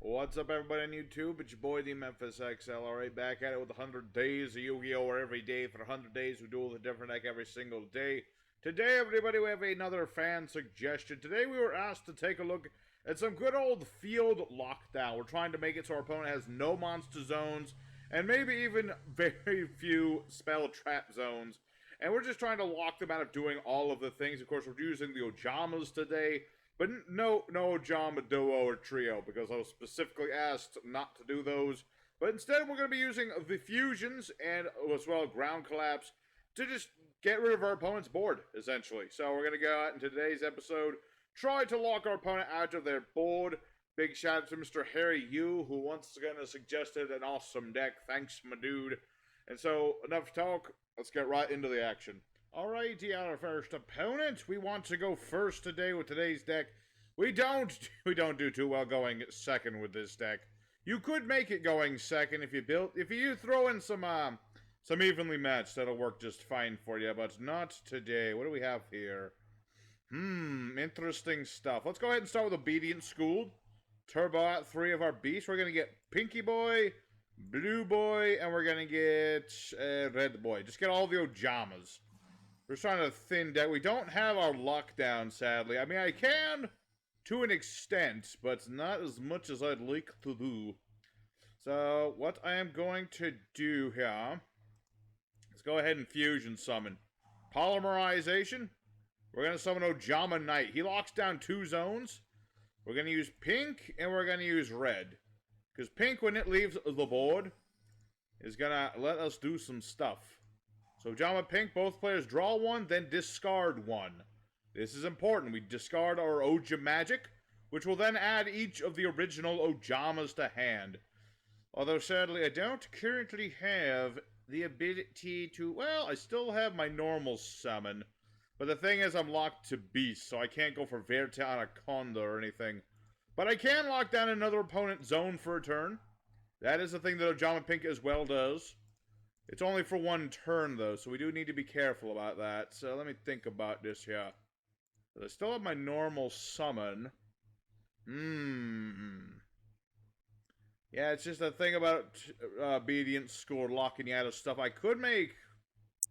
What's up, everybody on YouTube? It's your boy, the Memphis XL. Alright, back at it with 100 days of Yu-Gi-Oh! Every day. For 100 days, we duel a different deck every single day. Today, everybody, we have another fan suggestion. Today, we were asked to take a look at some good old field lockdown. We're trying to make it so our opponent has no monster zones, and maybe even very few spell trap zones. And we're just trying to lock them out of doing all of the things. Of course, we're using the Ojamas today. But no Ojama duo or trio, because I was specifically asked not to do those. But instead, we're going to be using the fusions and as well ground collapse to just get rid of our opponent's board, essentially. So we're going to go out in today's episode, try to lock our opponent out of their board. Big shout out to Mr. Harry Yu, who once again has suggested an awesome deck. Thanks, my dude. And so, enough talk. Let's get right into the action. Alrighty, our first opponent. We want to go first today with today's deck. We don't do too well going second with this deck. You could make it going second if you throw in some evenly matched. That'll work just fine for you, but not today. What do we have here? Interesting stuff. Let's go ahead and start with Obedient School. Turbo out 3 of our beasts. We're gonna get Pinky Boy, Blue Boy, and we're gonna get Red Boy. Just get all the Ojamas. We're trying to thin deck. We don't have our lockdown, sadly. I mean, I can to an extent, but not as much as I'd like to do. So, what I am going to do here, let's go ahead and fusion summon. Polymerization. We're going to summon Ojama Knight. He locks down 2 zones. We're going to use pink, and we're going to use red. Because pink, when it leaves the board, is going to let us do some stuff. So, Ojama Pink, both players draw 1, then discard 1. This is important. We discard our Oja Magic, which will then add each of the original Ojamas to hand. Although, sadly, I don't currently have the ability to... Well, I still have my normal summon. But the thing is, I'm locked to Beast, so I can't go for Verte Anaconda or anything. But I can lock down another opponent's zone for a turn. That is the thing that Ojama Pink as well does. It's only for 1 turn, though, so we do need to be careful about that. So let me think about this here. I still have my normal summon. Yeah, it's just a thing about Obedient School locking you out of stuff. I could make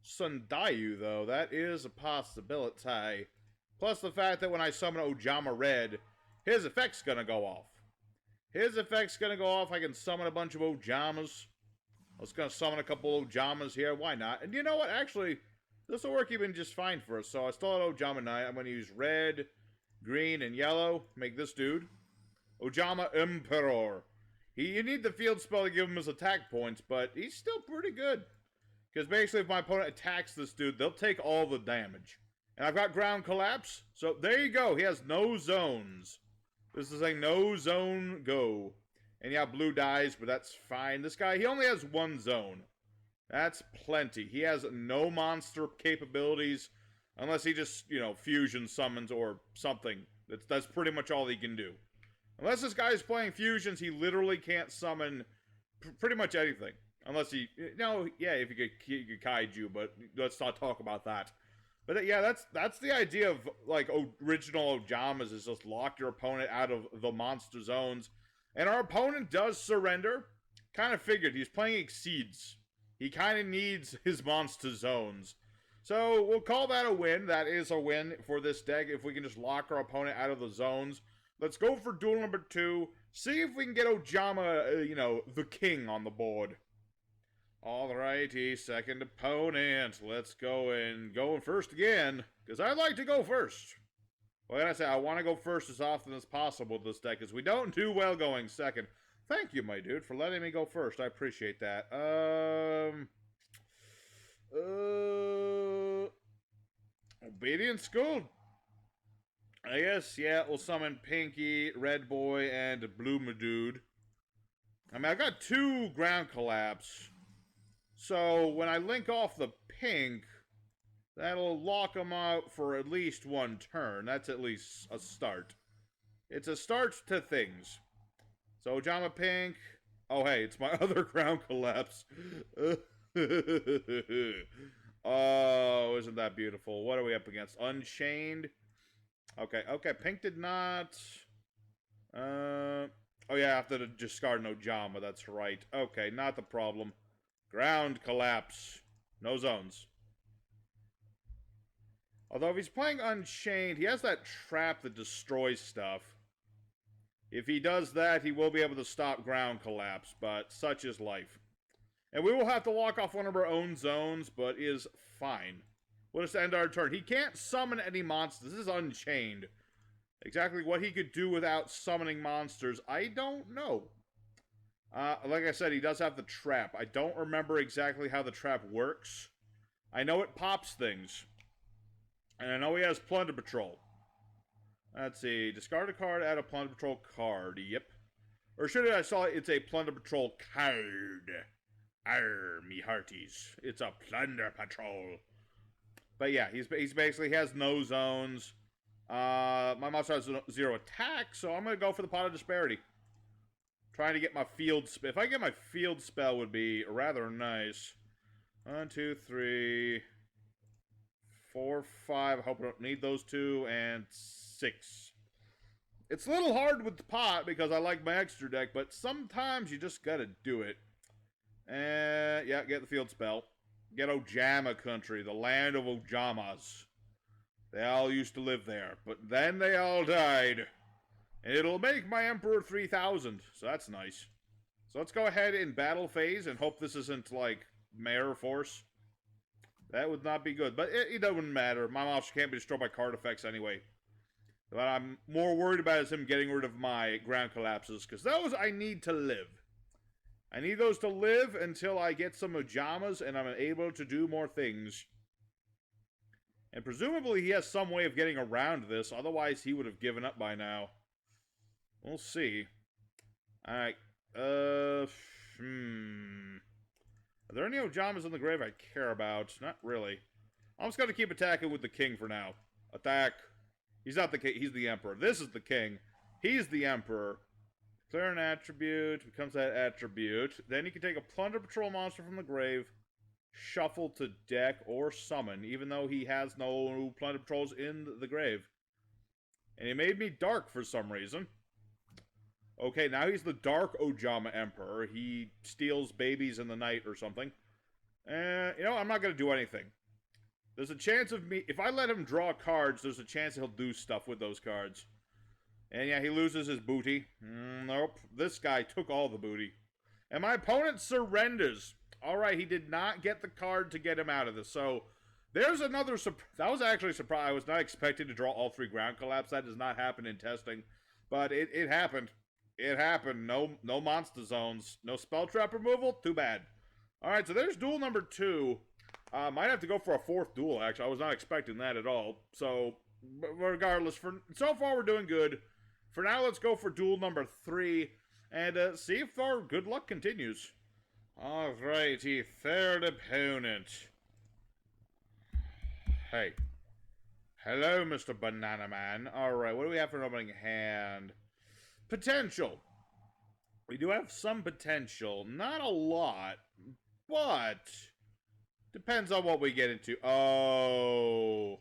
Sundayu, though. That is a possibility. Plus the fact that when I summon Ojama Red, his effect's gonna go off. His effect's gonna go off. I can summon a bunch of Ojamas. I was going to summon a couple Ojamas here. Why not? And you know what? Actually, this will work even just fine for us. So I still have Ojama Knight. I'm going to use red, green, and yellow. Make this dude Ojama Emperor. You need the field spell to give him his attack points, but he's still pretty good. Because basically, if my opponent attacks this dude, they'll take all the damage. And I've got ground collapse. So there you go. He has no zones. This is a no zone go. And yeah, blue dies, but that's fine. This guy, he only has 1 zone. That's plenty. He has no monster capabilities. Unless he just, you know, fusion summons or something. That's pretty much all he can do. Unless this guy's playing fusions, he literally can't summon pretty much anything. Unless he, no, yeah, if he could kaiju, but let's not talk about that. But yeah, that's the idea of, like, original Ojamas, is just lock your opponent out of the monster zones. And our opponent does surrender. Kind of figured. He's playing Exceeds. He kind of needs his monster zones. So we'll call that a win. That is a win for this deck if we can just lock our opponent out of the zones. Let's go for duel number 2. See if we can get Ojama, you know, the king on the board. Alrighty, second opponent. Let's go in. Going first again. Because I like to go first. Well, like I say, I want to go first as often as possible with this deck, because we don't do well going second. Thank you, my dude, for letting me go first. I appreciate that. Obedient School. I guess, yeah, we'll summon Pinky, Red Boy, and Blue Dude. I mean, I've got 2 ground collapse. So, when I link off the pink... That'll lock them out for at least 1 turn. That's at least a start. It's a start to things. So, Ojama Pink. Oh, hey, it's my other ground collapse. Oh, isn't that beautiful? What are we up against? Unchained. Okay, Pink did not... Oh yeah, yeah, after the discard an Ojama, that's right. Okay, not the problem. Ground collapse. No zones. Although if he's playing Unchained, he has that trap that destroys stuff. If he does that, he will be able to stop ground collapse, but such is life. And we will have to walk off one of our own zones, but is fine. We'll just end our turn. He can't summon any monsters. This is Unchained. Exactly what he could do without summoning monsters, I don't know. Like I said, he does have the trap. I don't remember exactly how the trap works. I know it pops things. And I know he has Plunder Patrol. Let's see. Discard a card, add a Plunder Patrol card. Yep. Or should I saw it's a Plunder Patrol card. Arr, me hearties. It's a Plunder Patrol. But yeah, he's basically has no zones. My monster has 0 attack, so I'm going to go for the Pot of Disparity. Trying to get my field spell. If I get my field spell, would be rather nice. 1, 2, 3, 4, 5. I hope I don't need those 2, and 6. It's a little hard with the pot because I like my extra deck, but sometimes you just gotta do it. And yeah, get the field spell. Get Ojama country, the land of Ojamas. They all used to live there, but then they all died. And it'll make my Emperor 3000, so that's nice. So let's go ahead in battle phase and hope this isn't, like, Mare Force. That would not be good, but it doesn't matter. My monster can't be destroyed by card effects anyway. What I'm more worried about is him getting rid of my ground collapses, because those I need to live. I need those to live until I get some Ojamas and I'm able to do more things. And presumably he has some way of getting around this, otherwise he would have given up by now. We'll see. Alright, Are there any Ojamas in the grave I care about? Not really. I'm just gonna keep attacking with the king for now. Attack. He's not the king, he's the emperor. This is the king. He's the emperor. Declare an attribute, becomes that attribute. Then you can take a Plunder Patrol monster from the grave, shuffle to deck, or summon, even though he has no Plunder Patrols in the grave. And he made me dark for some reason. Okay, now he's the Dark Ojama Emperor. He steals babies in the night or something. You know, I'm not going to do anything. There's a chance of me... If I let him draw cards, there's a chance he'll do stuff with those cards. And yeah, he loses his booty. Nope. This guy took all the booty. And my opponent surrenders. Alright, he did not get the card to get him out of this. So, there's another... That was actually a surprise. I was not expecting to draw all 3 ground collapse. That does not happen in testing. But it happened. It happened. No monster zones. No spell trap removal. Too bad. Alright, so there's duel number 2. Might have to go for a 4th duel, actually. I was not expecting that at all. So, regardless, so far we're doing good. For now, let's go for duel number 3. And see if our good luck continues. Alrighty, third opponent. Hey. Hello, Mr. Banana Man. Alright, what do we have for an opening hand? Potential. We do have some potential. Not a lot, but depends on what we get into. Oh,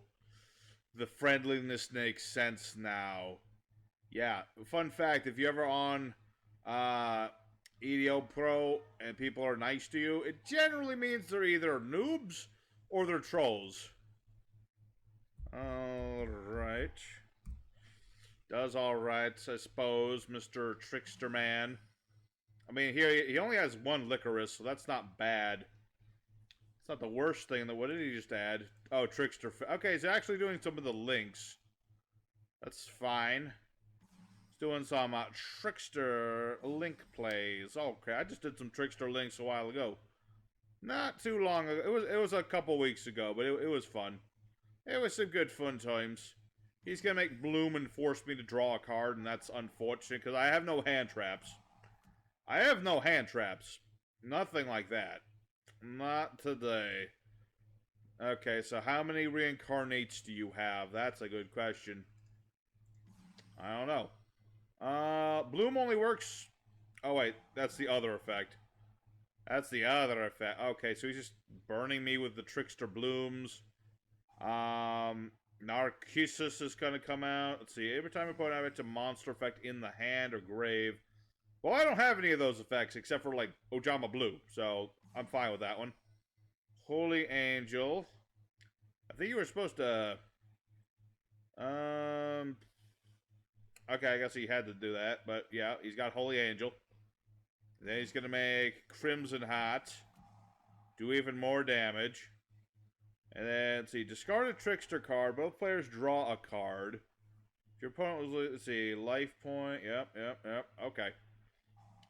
the friendliness makes sense now. Yeah, fun fact, if you're ever on EDO Pro and people are nice to you, it generally means they're either noobs or they're trolls. Alright. Does alright, I suppose, Mr. Trickster Man. I mean, here, he only has 1 Licorice, so that's not bad. It's not the worst thing. What did he just add? Oh, Trickster. Okay, he's actually doing some of the links. That's fine. He's doing some Trickster link plays. Okay, I just did some Trickster links a while ago. Not too long ago. It was a couple weeks ago, but it was fun. It was some good fun times. He's gonna make Bloom and force me to draw a card, and that's unfortunate, because I have no hand traps. I have no hand traps. Nothing like that. Not today. Okay, so how many reincarnates do you have? That's a good question. I don't know. Bloom only works... Oh, wait. That's the other effect. That's the other effect. Okay, so he's just burning me with the Trickster Blooms. Narcissus is going to come out. Let's see. Every time I put out a monster effect in the hand or grave, Well, I don't have any of those effects except for, like, Ojama Blue, so I'm fine with that one. Holy Angel. I think you were supposed to... Okay, I guess he had to do that, but yeah, he's got Holy Angel. Then he's gonna make Crimson Hat. Do even more damage. And then, let's see, discard a Trickster card. Both players draw a card. If your opponent was, let's see, life point. Yep. Okay.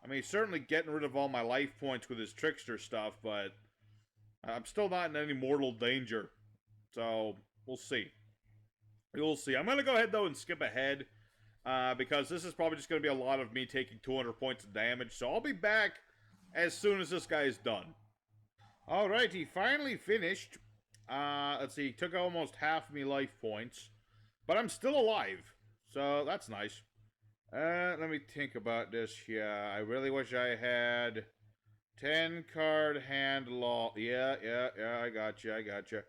I mean, he's certainly getting rid of all my life points with his Trickster stuff, but I'm still not in any mortal danger. So, we'll see. We'll see. I'm going to go ahead, though, and skip ahead. Because this is probably just going to be a lot of me taking 200 points of damage. So I'll be back as soon as this guy is done. Alright, he finally finished. Let's see, he took almost half me life points. But I'm still alive. So that's nice. Let me think about this here. I really wish I had 10 card hand law. Yeah, I gotcha.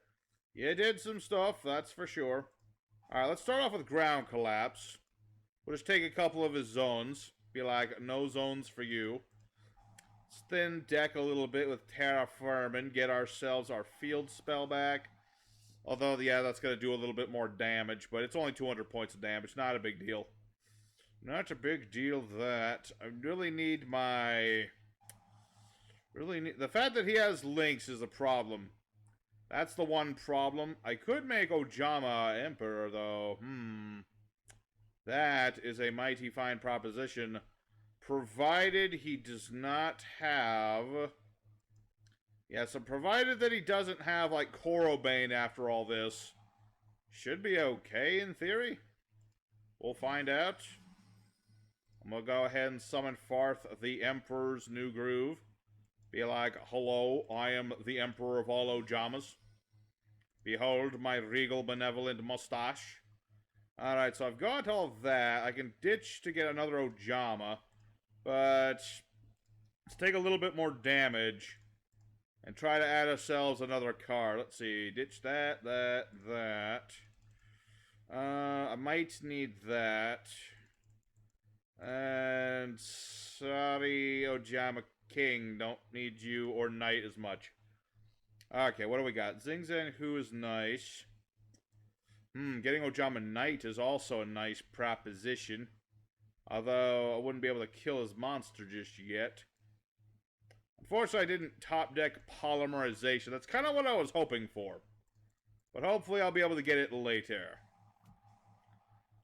You did some stuff, that's for sure. Alright, let's start off with ground collapse. We'll just take a couple of his zones. Be like, no zones for you. Let's thin deck a little bit with Terraforming. Get ourselves our field spell back. Although, yeah, that's going to do a little bit more damage. But it's only 200 points of damage. Not a big deal. Not a big deal, that. I really need my... The fact that he has links is a problem. That's the one problem. I could make Ojama Emperor, though. That is a mighty fine proposition, provided he does not have... Yeah, so provided that he doesn't have, like, Korobane after all this. Should be okay, in theory. We'll find out. I'm gonna go ahead and summon forth the Emperor's New Groove. Be like, hello, I am the Emperor of all Ojamas. Behold my regal benevolent mustache. Alright, so I've got all that. I can ditch to get another Ojama, but let's take a little bit more damage and try to add ourselves another card. Let's see, ditch that. I might need that. And sorry, Ojama King, don't need you or Knight as much. Okay, what do we got? Zingzan, who is nice. Getting Ojama Knight is also a nice proposition. Although, I wouldn't be able to kill his monster just yet. Unfortunately, I didn't top deck Polymerization. That's kind of what I was hoping for. But hopefully, I'll be able to get it later.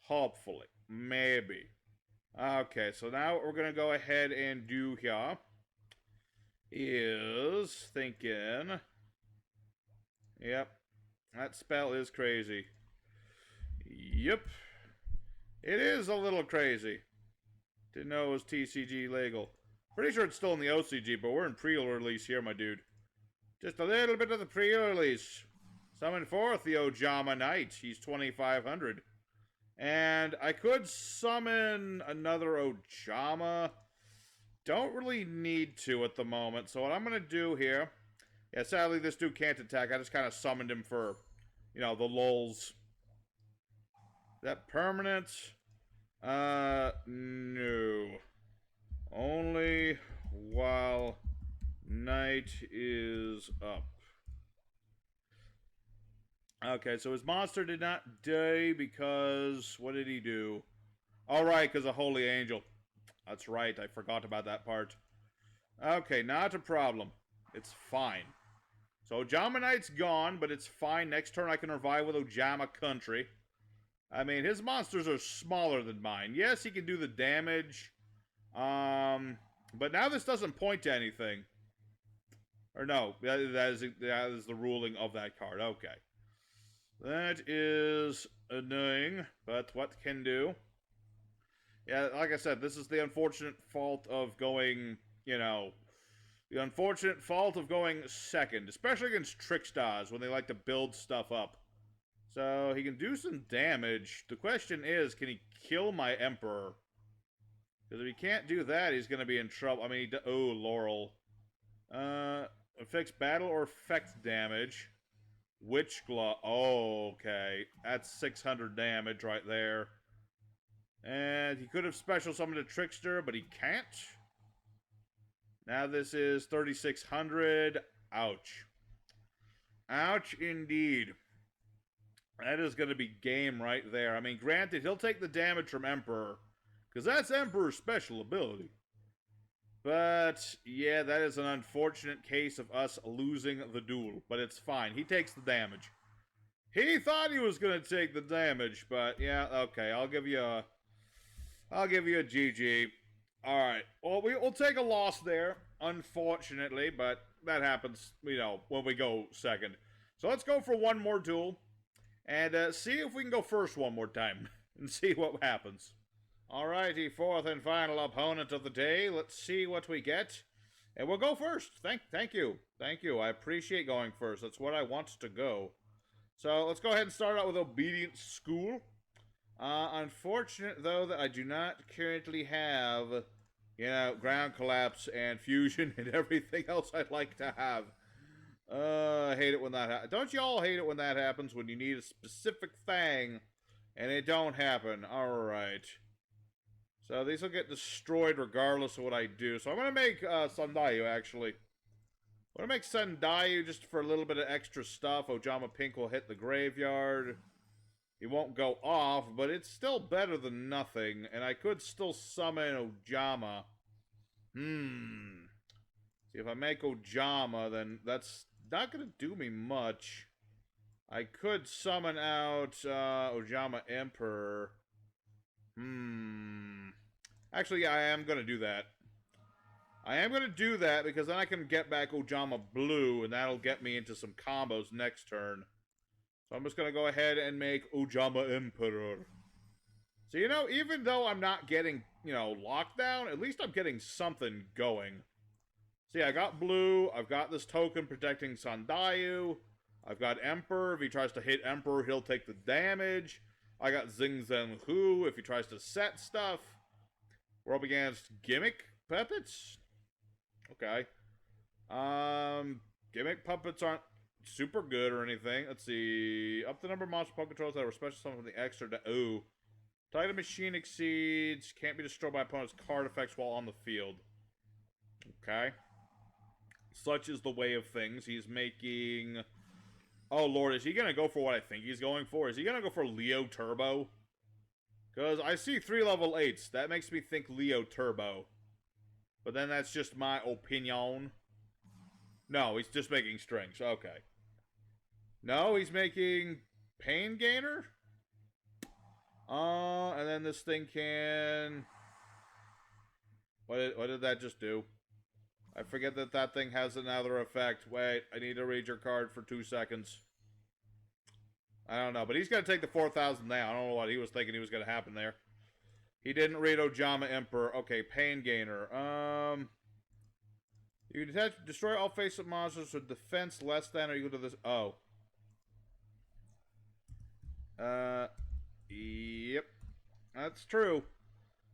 Hopefully. Maybe. Okay, so now what we're going to go ahead and do here is thinking... Yep. That spell is crazy. Yep. It is a little crazy. Didn't know it was TCG legal. Pretty sure it's still in the OCG, but we're in pre-release here, my dude. Just a little bit of the pre-release. Summon forth the Ojama Knight. He's 2,500. And I could summon another Ojama. Don't really need to at the moment. So what I'm going to do here... Yeah, sadly this dude can't attack. I just kind of summoned him for, you know, the lulz. Is that permanent? No. Only while night is up. Okay, so his monster did not die because... What did he do? Alright, because of Holy Angel. That's right, I forgot about that part. Okay, not a problem. It's fine. So Ojama Knight's gone, but it's fine. Next turn I can revive with Ojama Country. I mean, his monsters are smaller than mine. Yes, he can do the damage. But now this doesn't point to anything. Or no, that is the ruling of that card. Okay. That is annoying, but what can do? Yeah, like I said, this is the unfortunate fault of going, you know... The unfortunate fault of going second, especially against Trickstars when they like to build stuff up. So he can do some damage. The question is, can he kill my Emperor? Because if he can't do that, he's going to be in trouble. I mean, oh, Laurel. Affects battle or effect damage. Witch Claw. Oh, okay. That's 600 damage right there. And he could have special summoned a Trickster, but he can't. Now this is 3,600. Ouch. Ouch indeed. That is going to be game right there. I mean, granted, he'll take the damage from Emperor, because that's Emperor's special ability. But, yeah, that is an unfortunate case of us losing the duel. But it's fine. He takes the damage. He thought he was going to take the damage, but, yeah, okay. I'll give you a GG. Alright. Well, we'll take a loss there, unfortunately, but that happens, you know, when we go second. So let's go for one more duel, and see if we can go first one more time, and see what happens. Alrighty, fourth and final opponent of the day. Let's see what we get. And we'll go first. Thank you. Thank you. I appreciate going first. That's what I want to go. So let's go ahead and start out with Obedience School. Unfortunate, though, that I do not currently have, you know, Ground Collapse and Fusion and everything else I'd like to have. I hate it when that happens. Don't you all hate it when that happens? When you need a specific thing and it don't happen. Alright. So these will get destroyed regardless of what I do. So I'm going to make Sandayu, actually. I'm going to make Sandayu just for a little bit of extra stuff. Ojama Pink will hit the graveyard. He won't go off, but it's still better than nothing. And I could still summon Ojama. See, if I make Ojama, then that's not going to do me much. I could summon out Ojama Emperor. Actually, yeah, I am going to do that. I am going to do that because then I can get back Ojama Blue, and that'll get me into some combos next turn. So I'm just going to go ahead and make Ojama Emperor. So, you know, even though I'm not getting, you know, lockdown, at least I'm getting something going. See, I got Blue, I've got this token protecting Sandayu, I've got Emperor. If he tries to hit Emperor, he'll take the damage. I got Xing Zhen Hu if he tries to set stuff. We're up against Gimmick Puppets. Okay. Gimmick Puppets aren't super good or anything. Let's see. Up the number of monster Pokemon controls that were special summoned from the extra. Ooh. Titan Machine exceeds. Can't be destroyed by opponent's card effects while on the field. Okay. Such is the way of things. He's making... Oh, Lord, is he going to go for what I think he's going for? Is he going to go for Leo Turbo? Because I see 3 level 8s. That makes me think Leo Turbo. But then that's just my opinion. No, he's just making strings. Okay. No, he's making Pain Gainer? And then this thing can... What did that just do? I forget that that thing has another effect. Wait, I need to read your card for 2 seconds. I don't know, but he's going to take the 4,000 now. I don't know what he was thinking he was going to happen there. He didn't read Ojama Emperor. Okay, Pain Gainer. You can destroy all face-up monsters with defense less than or equal to this. Oh. Yep. That's true.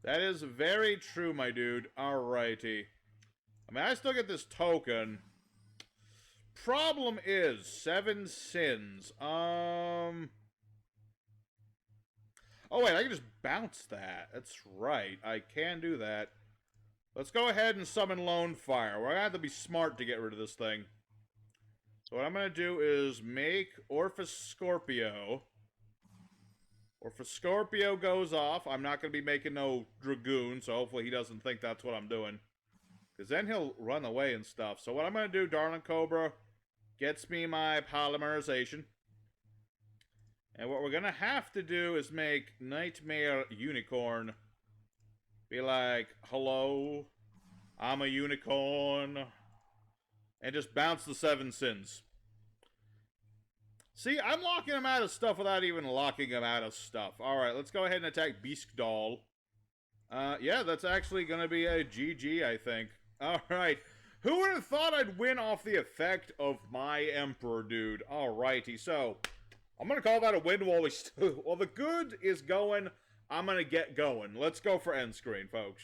That is very true, my dude. Alrighty. I mean, I still get this token. Problem is, 7 sins. Oh, wait, I can just bounce that. That's right. I can do that. Let's go ahead and summon Lone Fire. We're going to have to be smart to get rid of this thing. So what I'm going to do is make Orphis Scorpio. Orphis Scorpio goes off. I'm not going to be making no Dragoon, so hopefully he doesn't think that's what I'm doing. Because then he'll run away and stuff. So what I'm going to do, Darling Cobra gets me my polymerization. And what we're going to have to do is make Nightmare Unicorn be like, hello, I'm a unicorn. And just bounce the 7 sins. See, I'm locking him out of stuff without even locking him out of stuff. Alright, let's go ahead and attack Beast Doll. Yeah, that's actually going to be a GG, I think. Alright. Who would have thought I'd win off the effect of my Emperor, dude? Alrighty, so I'm going to call that a win while while the good is going, I'm going to get going. Let's go for end screen, folks.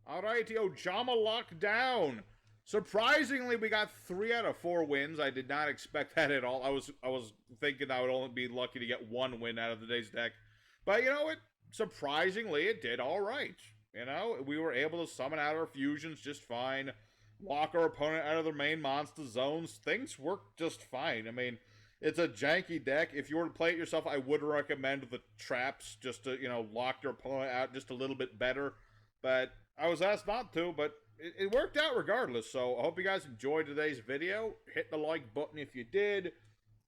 Alrighty, Ojama locked down. Surprisingly, we got 3 out of 4 wins. I did not expect that at all. I was thinking I would only be lucky to get 1 win out of today's deck. But you know what? surprisingly, it did all right. You know, we were able to summon out our fusions just fine, lock our opponent out of their main monster zones. Things worked just fine. I mean, it's a janky deck. If you were to play it yourself, I would recommend the traps just to, you know, lock your opponent out just a little bit better. But I was asked not to, but it worked out regardless. So I hope you guys enjoyed today's video. Hit the like button if you did.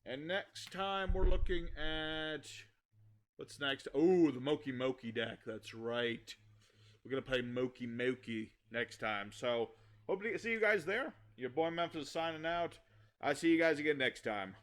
And next time we're looking at... What's next? Oh, the Moki Moki deck. That's right. We're going to play Moki Moki next time. So, hope to see you guys there. Your boy Memphis is signing out. I'll see you guys again next time.